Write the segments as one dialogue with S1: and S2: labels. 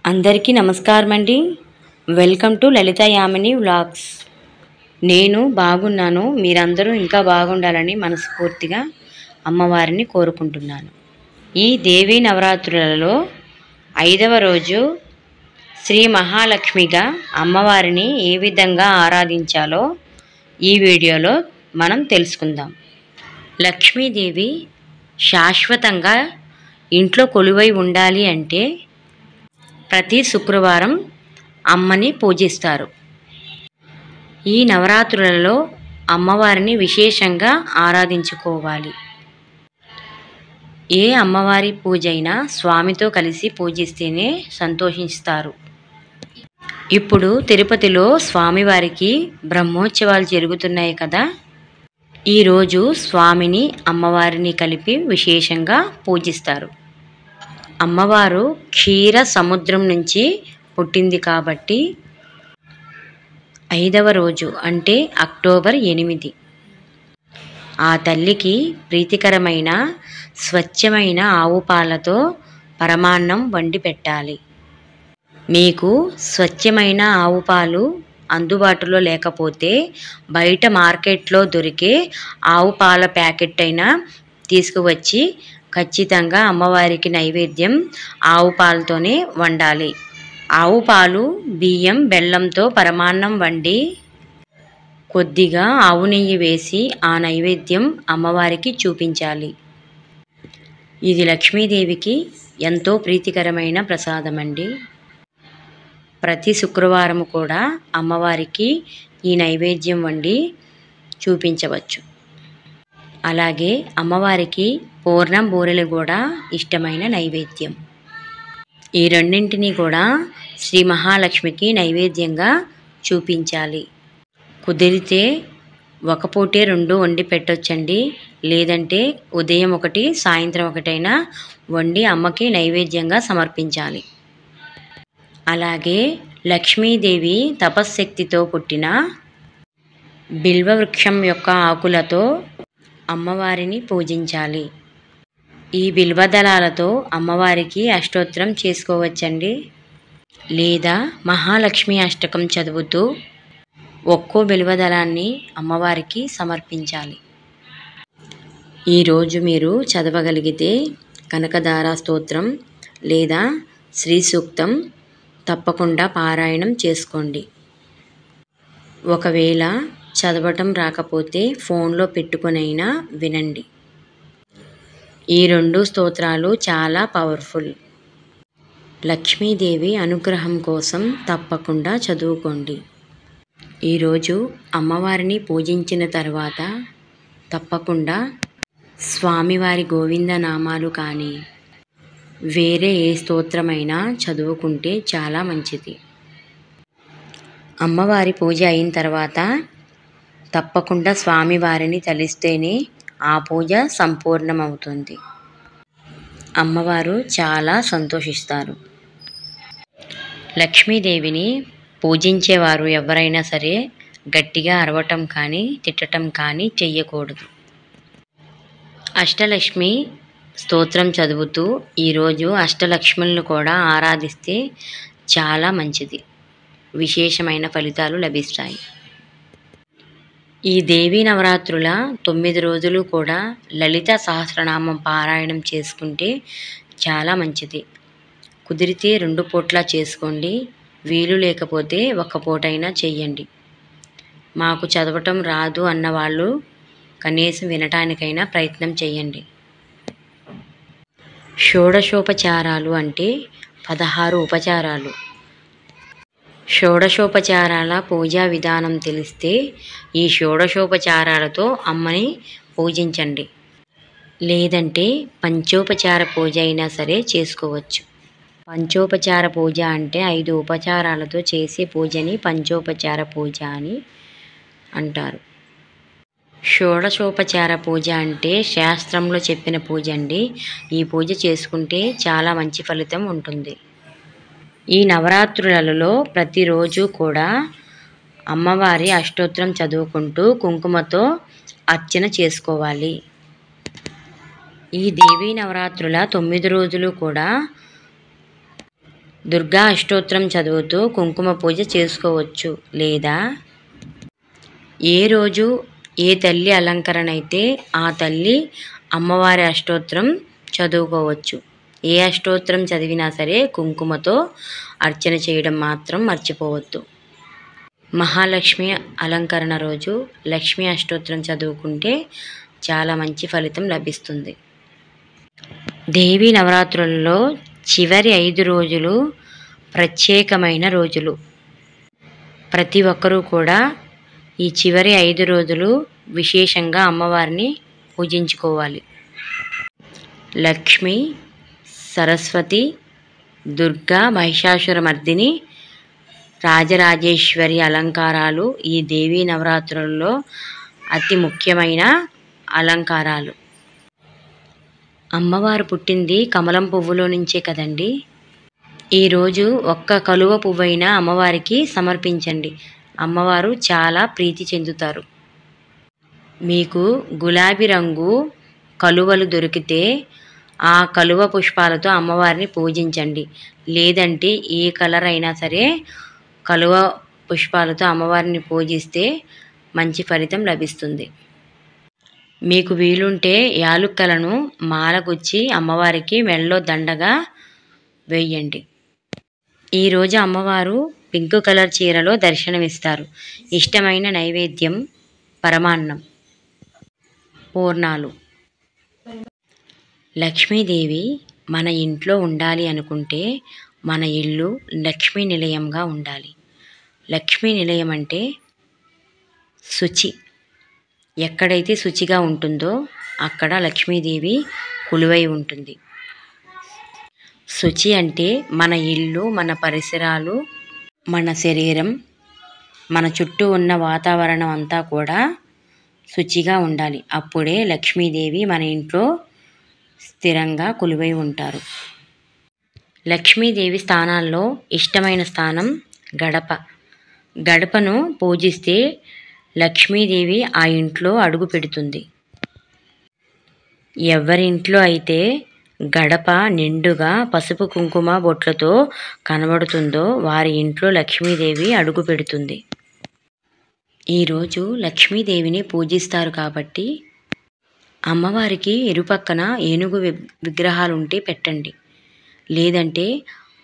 S1: అందరికీ నమస్కారం అండి. Welcome to Lalitha Yamini vlogs. నేను బాగున్నాను. మీరందరూ ఇంకా బాగుండాలని మనస్ఫూర్తిగా అమ్మవారిని కోరుకుంటున్నాను. ఈ దేవీ నవరాత్రులలో 5వ రోజు శ్రీ మహాలక్ష్మిగా అమ్మవారిని ఏ విధంగా ఆరాధించాలో ఈ వీడియోలో మనం తెలుసుకుందాం. లక్ష్మీదేవి శాశ్వతంగా ఇంట్లో కొలువై ఉండాలి అంటే ప్రతి శుక్రవారం అమ్మని పూజిస్తారు. ఈ నవరాత్రులలో అమ్మవారిని విశేషంగా ఆరాధించుకోవాలి. ఏ అమ్మవారి పూజ అయినా స్వామితో కలిసి పూజిస్తేనే సంతోషిస్తారు. ఇప్పుడు తిరుపతిలో స్వామివారికి బ్రహ్మోత్సవాలు జరుగుతున్నాయి కదా. ఈరోజు స్వామిని అమ్మవారిని కలిపి విశేషంగా పూజిస్తారు. అమ్మవారు క్షీర సముద్రం నుంచి పుట్టింది కాబట్టి 5వ రోజు అంటే అక్టోబర్ 8 ఆ తల్లికి ప్రీతికరమైన స్వచ్ఛమైన ఆవు పాలతో పరమాన్నం వండి పెట్టాలి. మీకు స్వచ్ఛమైన ఆవు పాలు అందుబాటులో లేకపోతే బయట మార్కెట్లో దొరికే ఆవు పాల ప్యాకెట్ అయినా తీసుకువచ్చి ఖచ్చితంగా అమ్మవారికి నైవేద్యం ఆవు పాలతోనే వండాలి. ఆవు పాలు, బియ్యం, బెల్లంతో పరమాన్నం వండి కొద్దిగా ఆవు నెయ్యి వేసి ఆ నైవేద్యం అమ్మవారికి చూపించాలి. ఇది లక్ష్మీదేవికి ఎంతో ప్రీతికరమైన ప్రసాదం అండి. ప్రతి శుక్రవారం కూడా అమ్మవారికి ఈ నైవేద్యం వండి చూపించవచ్చు. అలాగే అమ్మవారికి పూర్ణం బూరెలు కూడా ఇష్టమైన నైవేద్యం. ఈ రెండింటినీ కూడా శ్రీ మహాలక్ష్మికి నైవేద్యంగా చూపించాలి. కుదిరితే ఒక పూటే 2 వండి పెట్టొచ్చండి. లేదంటే ఉదయం 1 సాయంత్రం 1 వండి అమ్మకి నైవేద్యంగా సమర్పించాలి. అలాగే లక్ష్మీదేవి తపశ్శక్తితో పుట్టిన బిల్వవృక్షం యొక్క ఆకులతో అమ్మవారిని పూజించాలి. ఈ బిల్వదళాలతో అమ్మవారికి అష్టోత్తరం చేసుకోవచ్చండి. లేదా మహాలక్ష్మి అష్టకం చదువుతూ ఒక్కో బిల్వదళాన్ని అమ్మవారికి సమర్పించాలి. ఈరోజు మీరు చదవగలిగితే కనకదార స్తోత్రం లేదా శ్రీ సూక్తం తప్పకుండా పారాయణం చేసుకోండి. ఒకవేళ చదవటం రాకపోతే ఫోన్లో పెట్టుకునైనా వినండి. ఈ 2 స్తోత్రాలు చాలా పవర్ఫుల్. లక్ష్మీదేవి అనుగ్రహం కోసం తప్పకుండా చదువుకోండి. ఈరోజు అమ్మవారిని పూజించిన తర్వాత తప్పకుండా స్వామివారి గోవింద నామాలు కానీ వేరే ఏ స్తోత్రమైనా చదువుకుంటే చాలా మంచిది. అమ్మవారి పూజ అయిన తర్వాత తప్పకుండా స్వామివారిని తలిస్తేనే ఆ పూజ సంపూర్ణమవుతుంది. అమ్మవారు చాలా సంతోషిస్తారు. లక్ష్మీదేవిని పూజించేవారు ఎవరైనా సరే గట్టిగా అరవటం కానీ తిట్టడం కానీ చెయ్యకూడదు. అష్టలక్ష్మి స్తోత్రం చదువుతూ ఈరోజు అష్టలక్ష్ములను కూడా ఆరాధిస్తే చాలా మంచిది. విశేషమైన ఫలితాలు లభిస్తాయి. ఈ దేవీ నవరాత్రుల 9 రోజులు కూడా లలిత సహస్రనామం పారాయణం చేసుకుంటే చాలా మంచిది. కుదిరితే 2 పూట్ల చేసుకోండి. వీలు లేకపోతే 1 పూటైనా చెయ్యండి. మాకు చదవటం రాదు అన్నవాళ్ళు కనీసం వినటానికైనా ప్రయత్నం చేయండి. షోడశోపచారాలు అంటే 16 ఉపచారాలు. షోడశోపచారాల పూజా విధానం తెలిస్తే ఈ షోడశోపచారాలతో అమ్మని పూజించండి. లేదంటే పంచోపచార పూజ అయినా సరే చేసుకోవచ్చు. పంచోపచార పూజ అంటే 5 ఉపచారాలతో చేసే పూజని పంచోపచార పూజ అని అంటారు. షోడశోపచార పూజ అంటే శాస్త్రంలో చెప్పిన పూజ అండి. ఈ పూజ చేసుకుంటే చాలా మంచి ఫలితం ఉంటుంది. ఈ నవరాత్రులలో ప్రతిరోజు కూడా అమ్మవారి అష్టోత్తరం చదువుకుంటూ కుంకుమతో అర్చన చేసుకోవాలి. ఈ దేవీ నవరాత్రుల 9 రోజులు కూడా దుర్గా అష్టోత్తరం చదువుతూ కుంకుమ పూజ చేసుకోవచ్చు. లేదా ఏ రోజు ఏ తల్లి అలంకరణ అయితే ఆ తల్లి అమ్మవారి అష్టోత్తరం చదువుకోవచ్చు. ఏ అష్టోత్తరం చదివినా సరే కుంకుమతో అర్చన చేయడం మాత్రం మర్చిపోవద్దు. మహాలక్ష్మి అలంకరణ రోజు లక్ష్మీ అష్టోత్తరం చదువుకుంటే చాలా మంచి ఫలితం లభిస్తుంది. దేవీ నవరాత్రులలో చివరి 5 రోజులు ప్రత్యేకమైన రోజులు. ప్రతి ఒక్కరూ కూడా ఈ చివరి 5 రోజులు విశేషంగా అమ్మవారిని పూజించుకోవాలి. లక్ష్మి, సరస్వతి, దుర్గా, మహిషాసురమర్దిని, రాజరాజేశ్వరి అలంకారాలు ఈ దేవీ నవరాత్రులలో అతి ముఖ్యమైన అలంకారాలు. అమ్మవారు పుట్టింది కమలం పువ్వులో నుంచే కదండి. ఈరోజు ఒక్క కలువ పువ్వైనా అమ్మవారికి సమర్పించండి. అమ్మవారు చాలా ప్రీతి చెందుతారు. మీకు గులాబీ రంగు కలువలు దొరికితే ఆ కలువ పుష్పాలతో అమ్మవారిని పూజించండి. లేదంటే ఏ కలర్ అయినా సరే కలువ పుష్పాలతో అమ్మవారిని పూజిస్తే మంచి ఫలితం లభిస్తుంది. మీకు వీలుంటే యాలుక్కలను మాలగుచ్చి అమ్మవారికి మెడలో దండగా వేయండి. ఈరోజు అమ్మవారు పింక్ కలర్ చీరలో దర్శనమిస్తారు. ఇష్టమైన నైవేద్యం పరమాన్నం, పూర్ణాలు. లక్ష్మీదేవి మన ఇంట్లో ఉండాలి అనుకుంటే మన ఇల్లు లక్ష్మీ నిలయంగా ఉండాలి. లక్ష్మీ నిలయం అంటే శుచి. ఎక్కడైతే శుచిగా ఉంటుందో అక్కడ లక్ష్మీదేవి కొలువై ఉంటుంది. శుచి అంటే మన ఇల్లు, మన పరిసరాలు, మన శరీరం, మన చుట్టూ ఉన్న వాతావరణం అంతా కూడా శుచిగా ఉండాలి. అప్పుడే లక్ష్మీదేవి మన ఇంట్లో స్థిరంగా కొలువై ఉంటారు. లక్ష్మీదేవి స్థానాల్లో ఇష్టమైన స్థానం గడప. గడపను పూజిస్తే లక్ష్మీదేవి ఆ ఇంట్లో అడుగు పెడుతుంది. ఎవరింట్లో అయితే గడప నిండుగా పసుపు కుంకుమ బొట్లతో కనబడుతుందో వారి ఇంట్లో లక్ష్మీదేవి అడుగు పెడుతుంది. ఈరోజు లక్ష్మీదేవిని పూజిస్తారు కాబట్టి అమ్మవారికి ఇరుపక్కన ఏనుగు విగ్రహాలు ఉంటే పెట్టండి. లేదంటే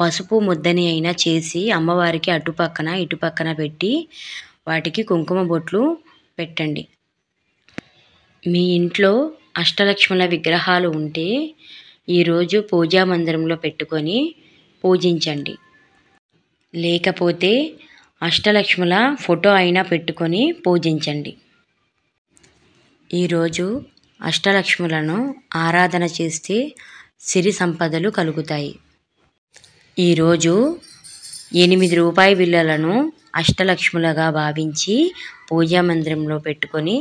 S1: పసుపు ముద్దని అయినా చేసి అమ్మవారికి అటుపక్కన ఇటుపక్కన పెట్టి వాటికి కుంకుమ బొట్లు పెట్టండి. మీ ఇంట్లో అష్టలక్ష్ముల విగ్రహాలు ఉంటే ఈరోజు పూజా మందిరంలో పెట్టుకొని పూజించండి. లేకపోతే అష్టలక్ష్ముల ఫోటో అయినా పెట్టుకొని పూజించండి. ఈరోజు అష్టలక్ష్ములను ఆరాధన చేస్తే సిరి సంపదలు కలుగుతాయి. ఈరోజు 8 రూపాయి బిళ్ళలను అష్టలక్ష్ములుగా భావించి పూజా మందిరంలో పెట్టుకొని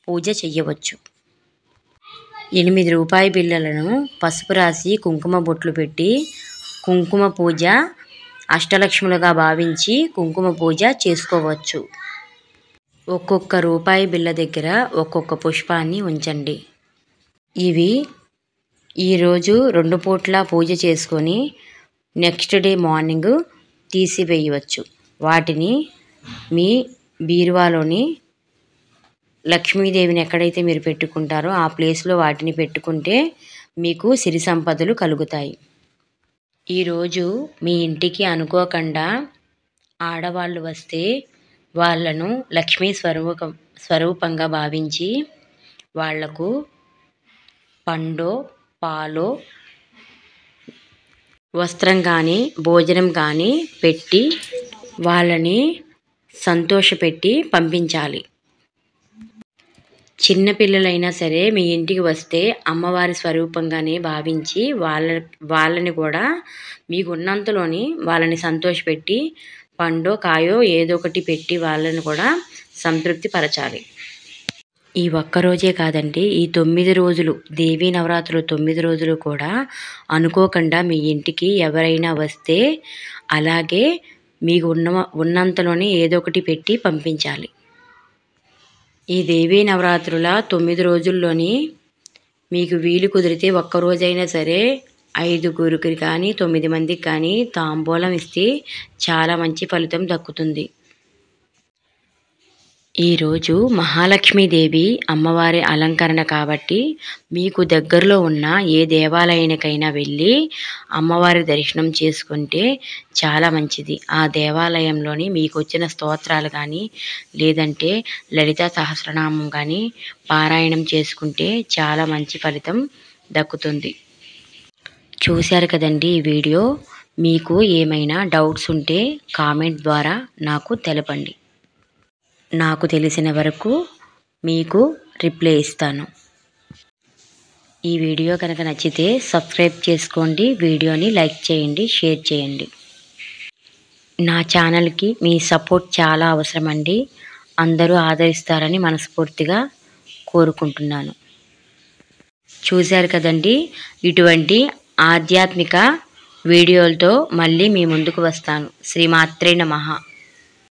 S1: పూజ చెయ్యవచ్చు. 8 రూపాయి బిళ్ళలను పసుపు రాసి కుంకుమ బొట్లు పెట్టి కుంకుమ పూజ అష్టలక్ష్ములుగా భావించి కుంకుమ పూజ చేసుకోవచ్చు. ఒక్కొక్క రూపాయి బిళ్ళ దగ్గర ఒక్కొక్క పుష్పాన్ని ఉంచండి. ఇవి ఈరోజు 2 పూట్ల పూజ చేసుకొని నెక్స్ట్ డే మార్నింగ్ తీసివేయవచ్చు. వాటిని మీ బీరువాలోని లక్ష్మీదేవిని ఎక్కడైతే మీరు పెట్టుకుంటారో ఆ ప్లేస్లో వాటిని పెట్టుకుంటే మీకు సిరి సంపదలు కలుగుతాయి. ఈరోజు మీ ఇంటికి అనుకోకుండా ఆడవాళ్ళు వస్తే వాళ్ళను లక్ష్మీ స్వరూపంగా భావించి వాళ్లకు పండో పాలో వస్త్రం కానీ భోజనం కానీ పెట్టి వాళ్ళని సంతోషపెట్టి పంపించాలి. చిన్నపిల్లలైనా సరే మీ ఇంటికి వస్తే అమ్మవారి స్వరూపంగానే భావించి వాళ్ళని కూడా మీకు ఉన్నంతలోని వాళ్ళని సంతోషపెట్టి పండో కాయో ఏదో ఒకటి పెట్టి వాళ్ళని కూడా సంతృప్తి పరచాలి. ఈ ఒక్కరోజే కాదండి, ఈ 9 రోజులు దేవీ నవరాత్రులు 9 రోజులు కూడా అనుకోకుండా మీ ఇంటికి ఎవరైనా వస్తే అలాగే మీకు ఉన్నంతలోనే ఏదో ఒకటి పెట్టి పంపించాలి. ఈ దేవీ నవరాత్రుల 9 రోజుల్లోని మీకు వీలు కుదిరితే ఒక్కరోజైనా సరే 5గురికి కానీ 9 మందికి కానీ తాంబూలం ఇస్తే చాలా మంచి ఫలితం దక్కుతుంది. ఈరోజు మహాలక్ష్మీదేవి అమ్మవారి అలంకరణ కాబట్టి మీకు దగ్గరలో ఉన్న ఏ దేవాలయానికైనా వెళ్ళి అమ్మవారి దర్శనం చేసుకుంటే చాలా మంచిది. ఆ దేవాలయంలోని మీకు వచ్చిన స్తోత్రాలు కానీ లేదంటే లలితా సహస్రనామం కానీ పారాయణం చేసుకుంటే చాలా మంచి ఫలితం దక్కుతుంది. చూశారు కదండి ఈ వీడియో. మీకు ఏమైనా డౌట్స్ ఉంటే కామెంట్ ద్వారా నాకు తెలపండి. నాకు తెలిసిన వరకు మీకు రిప్లై ఇస్తాను. ఈ వీడియో కనుక నచ్చితే సబ్స్క్రైబ్ చేసుకోండి, వీడియోని లైక్ చేయండి, షేర్ చేయండి. నా ఛానల్కి మీ సపోర్ట్ చాలా అవసరం అండి. అందరూ ఆదరిస్తారని మనస్ఫూర్తిగా కోరుకుంటున్నాను. చూశారు కదండి, ఇటువంటి ఆధ్యాత్మిక వీడియోలతో మళ్ళీ మీ ముందుకు వస్తాను. శ్రీమాత్రే నమః.